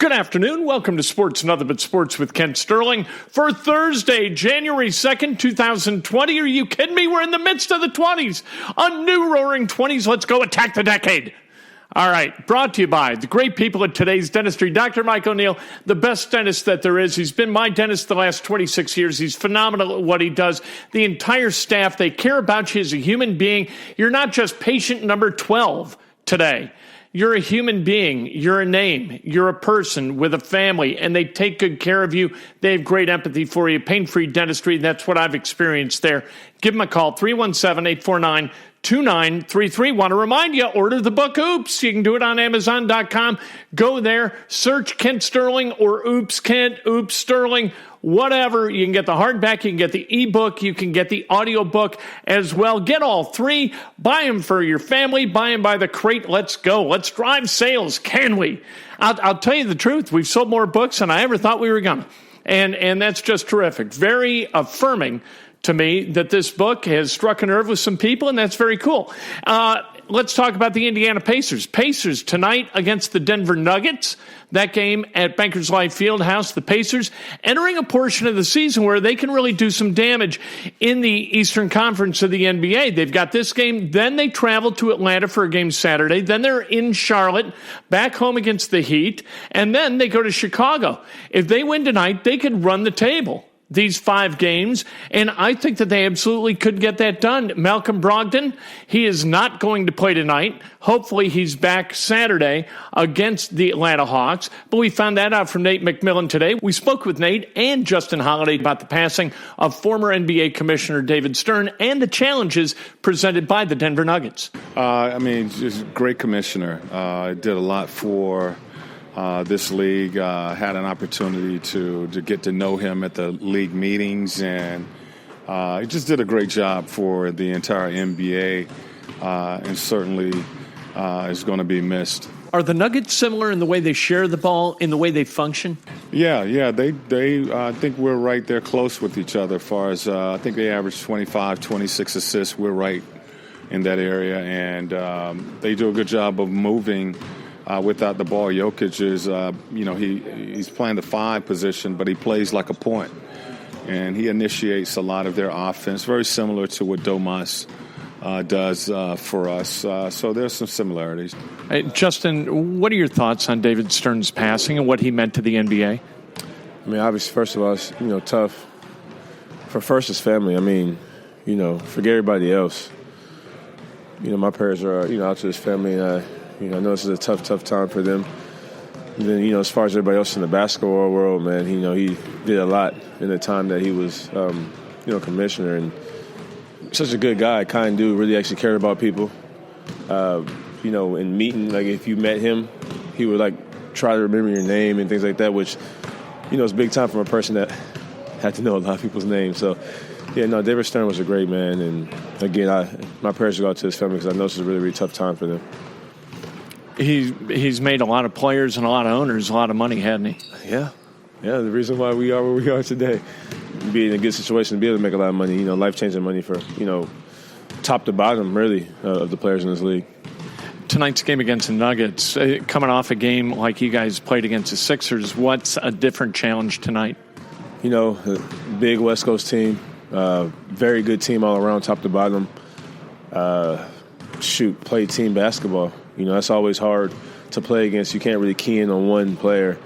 Good afternoon. Welcome to Sports Nothing But Sports with Kent Sterling for Thursday, January 2nd, 2020. Are you kidding me? We're in the midst of the 20s. A new roaring 20s. Let's go attack the decade. All right, brought to you by the great people at Today's Dentistry. Dr. Mike O'Neill, the best dentist that there is. He's been my dentist the last 26 years. He's phenomenal at what he does. The entire staff, they care about you as a human being. You're not just patient number 12 today. You're a human being. You're a name. You're a person with a family, and they take good care of you. They have great empathy for you. Pain-free dentistry, that's what I've experienced there. Give them a call, 317-849-2933. Want to remind you, order the book Oops. You can do it on Amazon.com. Go there, search Kent Sterling or Oops Kent, Oops Sterling, whatever. You can get the hardback, you can get the ebook, you can get the audiobook as well. Get all three. Buy them for your family. Buy them by the crate. Let's go. Let's drive sales. Can we? I'll tell you the truth. We've sold more books than I ever thought we were going to. And that's just terrific. Very affirming to me that this book has struck a nerve with some people, and that's very cool. Let's talk about the Indiana Pacers. Pacers tonight against the Denver Nuggets. That game at Bankers Life Fieldhouse. The Pacers entering a portion of the season where they can really do some damage in the Eastern Conference of the NBA. They've got this game, then they travel to Atlanta for a game Saturday, then they're in Charlotte, back home against the Heat, and then they go to Chicago. If they win tonight, they could run the table these 5 games, and I think that they absolutely could get that done. Malcolm Brogdon, he is not going to play tonight. Hopefully he's back Saturday against the Atlanta Hawks, but we found that out from Nate McMillan today. We spoke with Nate and Justin Holiday about the passing of former NBA Commissioner David Stern and the challenges presented by the Denver Nuggets. Just a great commissioner. Did a lot for this league. Had an opportunity to get to know him at the league meetings, and he just did a great job for the entire NBA, and certainly is going to be missed. Are the Nuggets similar in the way they share the ball, in the way they function? Yeah. They I think we're right there close with each other as far as I think they average 25, 26 assists. We're right in that area, and they do a good job of moving without the ball. Jokic is, he's playing the 5 position, but he plays like a point. And he initiates a lot of their offense, very similar to what Domas does for us. So there's some similarities. Hey, Justin, what are your thoughts on David Stern's passing and what he meant to the NBA? Obviously, first of all, it's, tough for first his family. Forget everybody else. My prayers are, out to his family, and I know this is a tough time for them. And then, as far as everybody else in the basketball world, man, he did a lot in the time that he was, commissioner. And such a good guy, kind dude, really actually cared about people. In meeting, like if you met him, he would try to remember your name and things like that, which, is big time from a person that had to know a lot of people's names. So, David Stern was a great man. And again, my prayers go out to his family because I know this is a really, really tough time for them. He's made a lot of players and a lot of owners a lot of money, hasn't he? Yeah. The reason why we are where we are today, be in a good situation to be able to make a lot of money, life-changing money for, top to bottom, really, of the players in this league. Tonight's game against the Nuggets, coming off a game like you guys played against the Sixers, what's a different challenge tonight? A big West Coast team, very good team all around, top to bottom. Play team basketball. That's always hard to play against. You can't really key in on one player.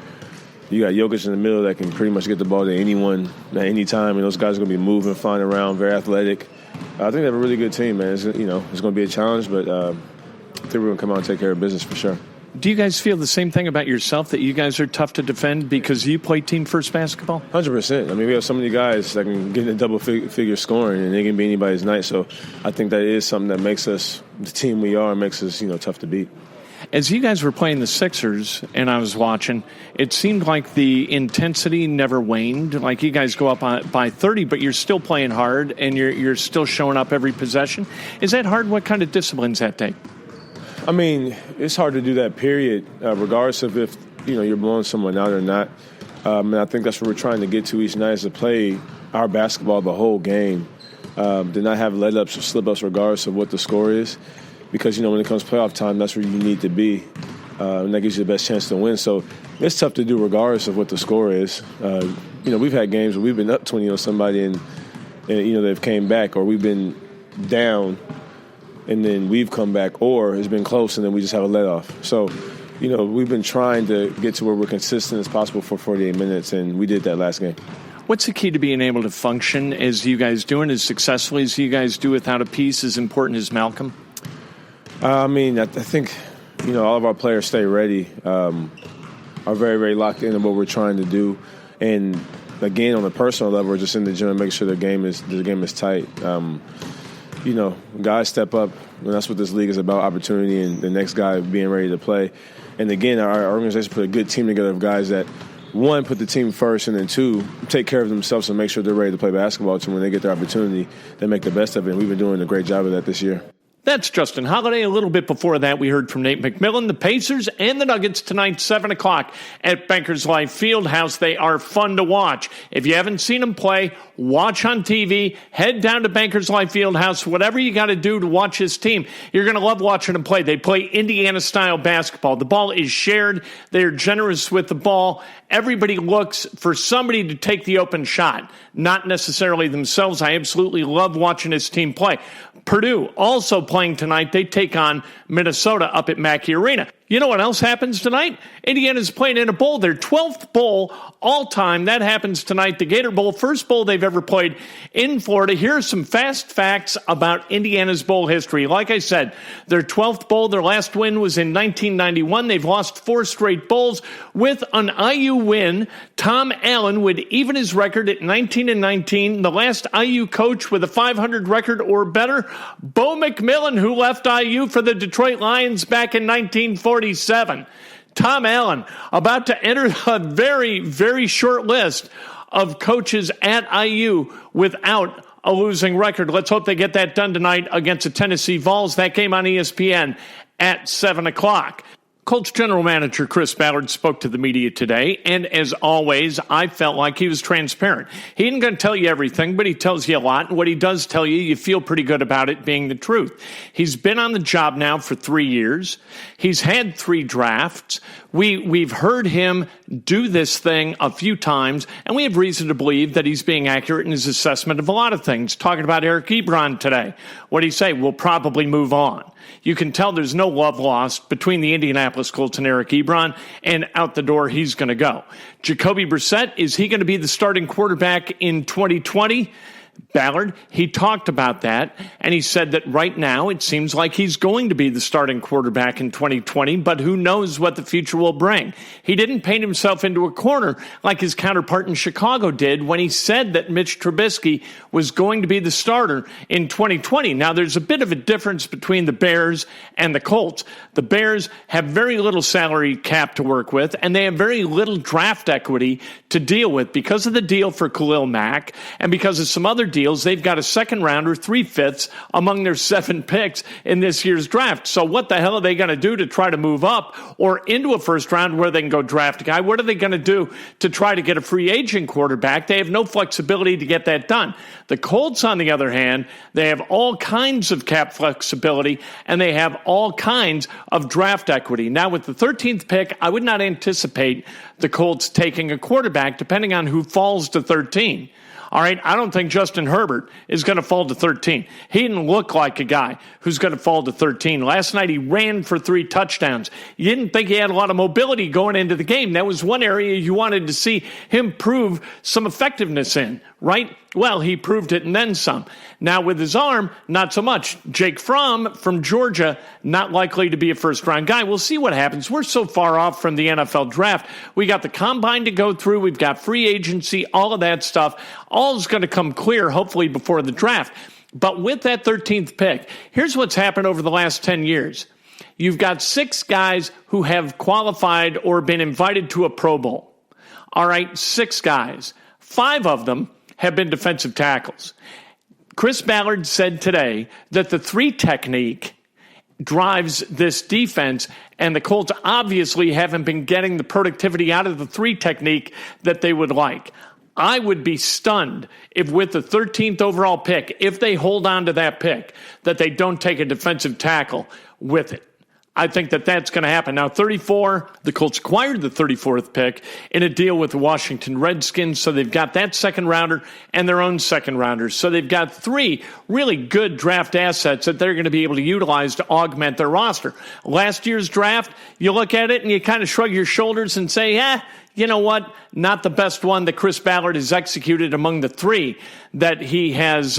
You got Jokic in the middle that can pretty much get the ball to anyone at any time, and those guys are going to be moving, flying around, very athletic. I think they have a really good team, man. It's going to be a challenge, but I think we're going to come out and take care of business for sure. Do you guys feel the same thing about yourself, that you guys are tough to defend because you play team first basketball? 100%. We have so many guys that can get in double figure scoring, and they can be anybody's night. So I think that is something that makes us the team we are and makes us, tough to beat. As you guys were playing the Sixers, and I was watching, it seemed like the intensity never waned. Like you guys go up by 30, but you're still playing hard, and you're still showing up every possession. Is that hard? What kind of disciplines that take? It's hard to do that, period, regardless of if, you're blowing someone out or not. And I think that's what we're trying to get to each night, is to play our basketball the whole game, to not have let-ups or slip-ups regardless of what the score is. Because, when it comes playoff time, that's where you need to be. And that gives you the best chance to win. So it's tough to do regardless of what the score is. We've had games where we've been up 20 on somebody and they've came back, or we've been down and then we've come back, or it's been close and then we just have a let-off. So, we've been trying to get to where we're consistent as possible for 48 minutes, and we did that last game. What's the key to being able to function as you guys do and as successfully as you guys do without a piece as important as Malcolm? I think, all of our players stay ready, are very, very locked into what we're trying to do. And, again, on a personal level, we're just in the gym and making sure the game is tight. Guys step up, and that's what this league is about, opportunity and the next guy being ready to play. And, again, our organization put a good team together of guys that, one, put the team first, and then two, take care of themselves and make sure they're ready to play basketball. So when they get their opportunity, they make the best of it. And we've been doing a great job of that this year. That's Justin Holiday. A little bit before that, we heard from Nate McMillan. The Pacers and the Nuggets tonight, 7 o'clock at Bankers Life Fieldhouse. They are fun to watch. If you haven't seen them play, watch on TV. Head down to Bankers Life Fieldhouse. Whatever you got to do to watch this team, you're going to love watching them play. They play Indiana-style basketball. The ball is shared. They're generous with the ball. Everybody looks for somebody to take the open shot, not necessarily themselves. I absolutely love watching this team play. Purdue also playing tonight. They take on Minnesota up at Mackey Arena. You know what else happens tonight? Indiana's playing in a bowl, their 12th bowl all time. That happens tonight. The Gator Bowl, first bowl they've ever played in Florida. Here are some fast facts about Indiana's bowl history. Like I said, their 12th bowl, their last win was in 1991. They've lost 4 straight bowls. With an IU win, Tom Allen would even his record at 19-19. The last IU coach with a 500 record or better, Bo McMillan, who left IU for the Detroit Lions back in 1947. Tom Allen about to enter a very, very short list of coaches at IU without a losing record. Let's hope they get that done tonight against the Tennessee Vols. That game on ESPN at 7 o'clock. Colts general manager Chris Ballard spoke to the media today, and as always, I felt like he was transparent. He isn't going to tell you everything, but he tells you a lot, and what he does tell you, you feel pretty good about it being the truth. He's been on the job now for 3 years. He's had 3 drafts. We've heard him do this thing a few times, and we have reason to believe that he's being accurate in his assessment of a lot of things. Talking about Eric Ebron today. What did he say? We'll probably move on. You can tell there's no love lost between the Indianapolis Colts and Eric Ebron, and out the door he's going to go. Jacoby Brissett, is he going to be the starting quarterback in 2020? Ballard, he talked about that, and he said that right now it seems like he's going to be the starting quarterback in 2020, but who knows what the future will bring. He didn't paint himself into a corner like his counterpart in Chicago did when he said that Mitch Trubisky was going to be the starter in 2020. Now, there's a bit of a difference between the Bears and the Colts. The Bears have very little salary cap to work with, and they have very little draft equity to deal with because of the deal for Khalil Mack and because of some other deals. They've got a second rounder, 3/5 among their 7 picks in this year's draft. So what the hell are they going to do to try to move up or into a first round where they can go draft a guy? What are they going to do to try to get a free agent quarterback? They have no flexibility to get that done. The Colts, on the other hand, they have all kinds of cap flexibility and they have all kinds of draft equity. Now, with the 13th pick, I would not anticipate the Colts taking a quarterback, depending on who falls to 13. All right, I don't think Justin Herbert is going to fall to 13. He didn't look like a guy who's going to fall to 13. Last night he ran for 3 touchdowns. You didn't think he had a lot of mobility going into the game. That was one area you wanted to see him prove some effectiveness in, right? Well, he proved it and then some. Now with his arm, not so much. Jake Fromm from Georgia, not likely to be a first-round guy. We'll see what happens. We're so far off from the NFL draft. We got the combine to go through. We've got free agency, all of that stuff. All is going to come clear, hopefully, before the draft. But with that 13th pick, here's what's happened over the last 10 years. You've got 6 guys who have qualified or been invited to a Pro Bowl. All right, 6 guys. 5 of them have been defensive tackles. Chris Ballard said today that the 3 technique drives this defense, and the Colts obviously haven't been getting the productivity out of the 3 technique that they would like. I would be stunned if with the 13th overall pick, if they hold on to that pick, that they don't take a defensive tackle with it. I think that that's going to happen. Now, 34, the Colts acquired the 34th pick in a deal with the Washington Redskins, so they've got that second rounder and their own second rounders. So they've got 3 really good draft assets that they're going to be able to utilize to augment their roster. Last year's draft, you look at it and you kind of shrug your shoulders and say, you know what? Not the best one that Chris Ballard has executed among the 3 that he has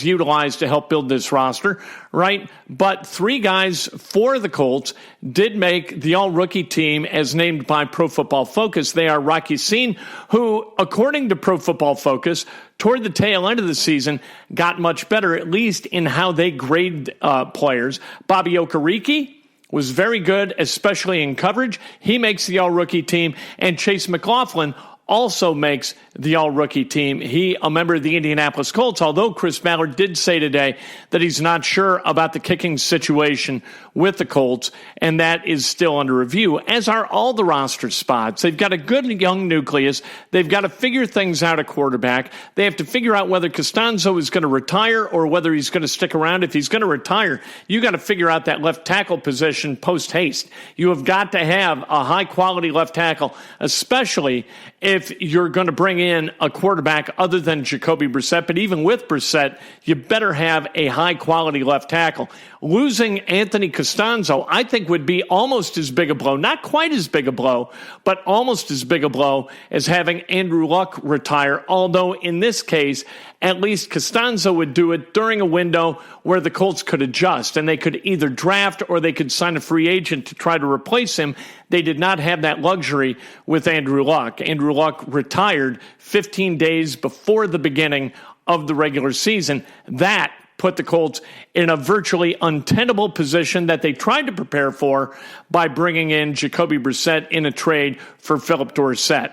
utilized to help build this roster, right? But 3 guys for the Colts did make the all-rookie team as named by Pro Football Focus. They are Rocky Sin, who, according to Pro Football Focus, toward the tail end of the season, got much better, at least in how they grade players. Bobby Okereke was very good, especially in coverage. He makes the all-rookie team. And Chase McLaughlin also makes the all-rookie team. He, a member of the Indianapolis Colts, although Chris Ballard did say today that he's not sure about the kicking situation with the Colts, and that is still under review, as are all the roster spots. They've got a good young nucleus. They've got to figure things out at quarterback. They have to figure out whether Costanzo is going to retire or whether he's going to stick around. If he's going to retire, you got to figure out that left tackle position post-haste. You have got to have a high-quality left tackle, especially if you're going to bring in a quarterback other than Jacoby Brissett. But even with Brissett, you better have a high-quality left tackle. Losing Anthony Costanzo, I think, would be almost as big a blow. Not quite as big a blow, but almost as big a blow as having Andrew Luck retire. Although in this case, at least Costanzo would do it during a window where the Colts could adjust, and they could either draft or they could sign a free agent to try to replace him. They did not have that luxury with Andrew Luck. Andrew Luck retired 15 days before the beginning of the regular season. That put the Colts in a virtually untenable position that they tried to prepare for by bringing in Jacoby Brissett in a trade for Philip Dorsett.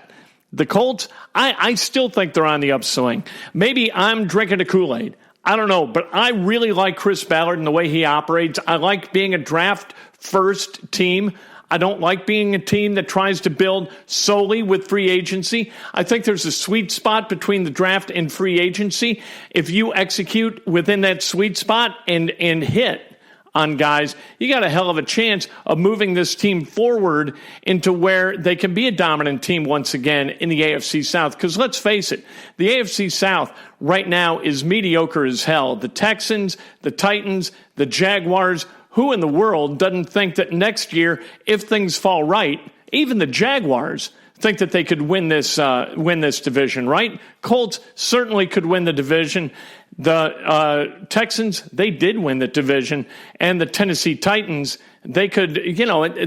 The Colts, I still think they're on the upswing. Maybe I'm drinking a Kool-Aid. I don't know, but I really like Chris Ballard and the way he operates. I like being a draft-first team. I don't like being a team that tries to build solely with free agency. I think there's a sweet spot between the draft and free agency. If you execute within that sweet spot and hit on guys, you got a hell of a chance of moving this team forward into where they can be a dominant team once again in the AFC South. Because let's face it, the AFC South right now is mediocre as hell. The Texans, the Titans, the Jaguars. Who in the world doesn't think that next year, if things fall right, even the Jaguars think that they could win this division, right? Colts certainly could win the division. The Texans, they did win the division. And the Tennessee Titans, they could,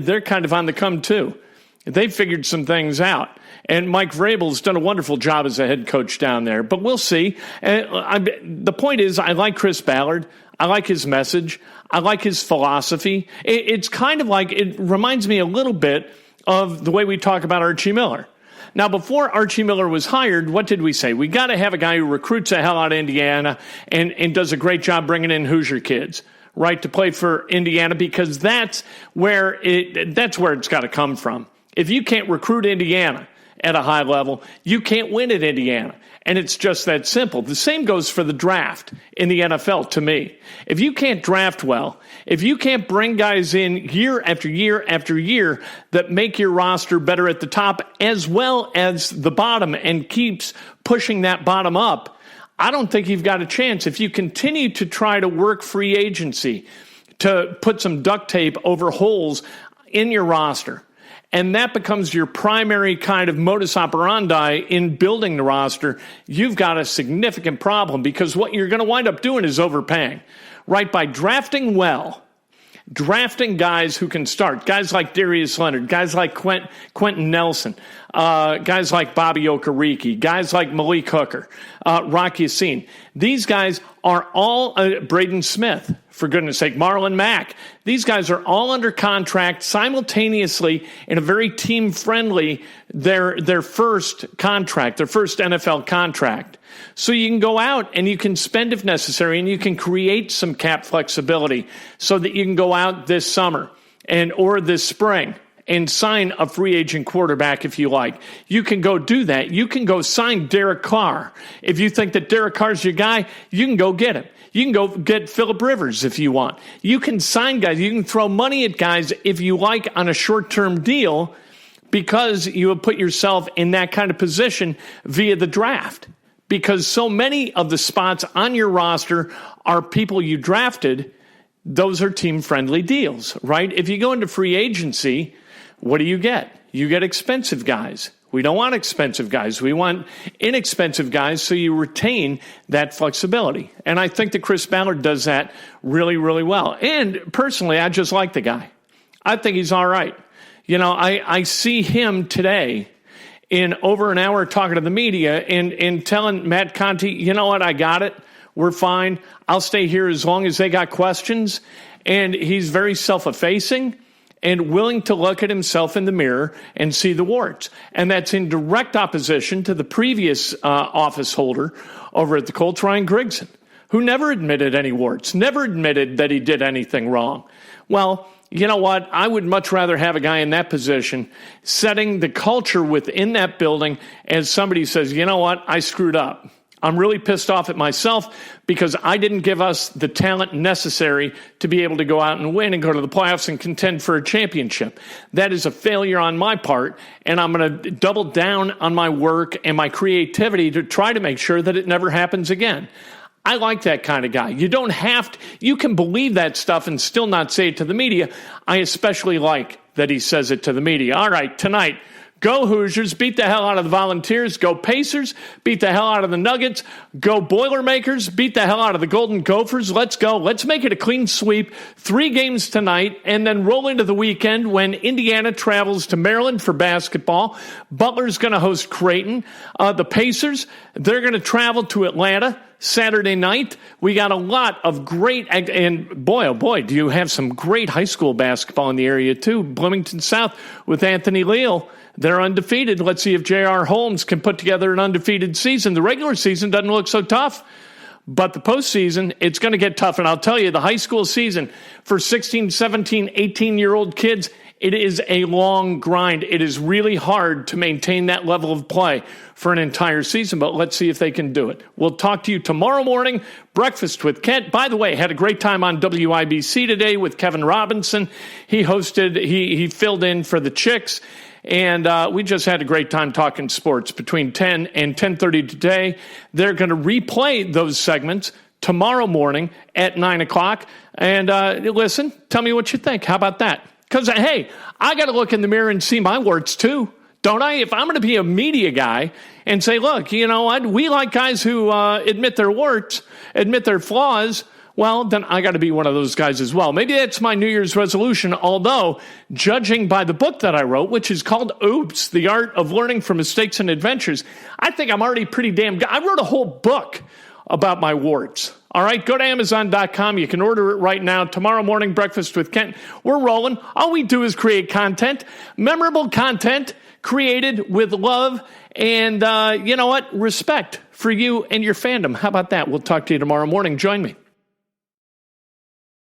they're kind of on the come too. They figured some things out. And Mike Vrabel's done a wonderful job as a head coach down there. But we'll see. The point is, I like Chris Ballard. I like his message. I like his philosophy. It's kind of like, it reminds me a little bit of the way we talk about Archie Miller. Now, before Archie Miller was hired, what did we say? We got to have a guy who recruits the hell out of Indiana and does a great job bringing in Hoosier kids, right, to play for Indiana, because that's where it's got to come from. If you can't recruit Indiana at a high level, you can't win at Indiana. And it's just that simple. The same goes for the draft in the NFL to me. If you can't draft well, if you can't bring guys in year after year after year that make your roster better at the top as well as the bottom and keeps pushing that bottom up, I don't think you've got a chance. If you continue to try to work free agency to put some duct tape over holes in your roster, and that becomes your primary kind of modus operandi in building the roster, you've got a significant problem, because what you're going to wind up doing is overpaying, right? By drafting well, drafting guys who can start, guys like Darius Leonard, guys like Quentin Nelson, guys like Bobby Okereke, guys like Malik Hooker, Rocky Sin. These guys are all Braden Smith, for goodness sake, Marlon Mack. These guys are all under contract simultaneously in a very team-friendly, their first contract, their first NFL contract. So you can go out and you can spend if necessary, and you can create some cap flexibility so that you can go out this summer or this spring and sign a free agent quarterback if you like. You can go do that. You can go sign Derek Carr. If you think that Derek Carr's your guy, you can go get him. You can go get Phillip Rivers if you want. You can sign guys. You can throw money at guys if you like on a short-term deal because you have put yourself in that kind of position via the draft. Because so many of the spots on your roster are people you drafted. Those are team-friendly deals, right? If you go into free agency, what do you get? You get expensive guys. We don't want expensive guys. We want inexpensive guys so you retain that flexibility. And I think that Chris Ballard does that really, really well. And personally, I just like the guy. I think he's all right. You know, I see him today in over an hour talking to the media and telling Matt Conti, you know what, I got it. We're fine. I'll stay here as long as they got questions. And he's very self-effacing and willing to look at himself in the mirror and see the warts. And that's in direct opposition to the previous office holder over at the Colts, Ryan Grigson, who never admitted any warts, never admitted that he did anything wrong. Well, you know what? I would much rather have a guy in that position setting the culture within that building as somebody who says, you know what? I screwed up. I'm really pissed off at myself because I didn't give us the talent necessary to be able to go out and win and go to the playoffs and contend for a championship. That is a failure on my part, and I'm going to double down on my work and my creativity to try to make sure that it never happens again. I like that kind of guy. You don't have to, you can believe that stuff and still not say it to the media. I especially like that he says it to the media. All right, tonight, go Hoosiers, beat the hell out of the Volunteers. Go Pacers, beat the hell out of the Nuggets. Go Boilermakers, beat the hell out of the Golden Gophers. Let's go. Let's make it a clean sweep. 3 games tonight, and then roll into the weekend when Indiana travels to Maryland for basketball. Butler's going to host Creighton. The Pacers, they're going to travel to Atlanta Saturday night. We got a lot of great, and boy, oh boy, do you have some great high school basketball in the area too. Bloomington South with Anthony Leal. They're undefeated. Let's see if J.R. Holmes can put together an undefeated season. The regular season doesn't look so tough, but the postseason, it's going to get tough. And I'll tell you, the high school season for 16, 17, 18-year-old kids, it is a long grind. It is really hard to maintain that level of play for an entire season, but let's see if they can do it. We'll talk to you tomorrow morning. Breakfast with Kent. By the way, had a great time on WIBC today with Kevin Robinson. He filled in for the Chicks. And we just had a great time talking sports between 10 and 10:30 today. They're going to replay those segments tomorrow morning at 9 o'clock. And listen, tell me what you think. How about that? Because, hey, I got to look in the mirror and see my warts too, don't I? If I'm going to be a media guy and say, look, you know what? We like guys who admit their warts, admit their flaws. Well, then I got to be one of those guys as well. Maybe that's my New Year's resolution, although judging by the book that I wrote, which is called Oops, The Art of Learning from Mistakes and Adventures, I think I'm already pretty damn good. I wrote a whole book about my warts. All right, go to Amazon.com. You can order it right now. Tomorrow morning, Breakfast with Kent. We're rolling. All we do is create content, memorable content created with love and, you know what, respect for you and your fandom. How about that? We'll talk to you tomorrow morning. Join me.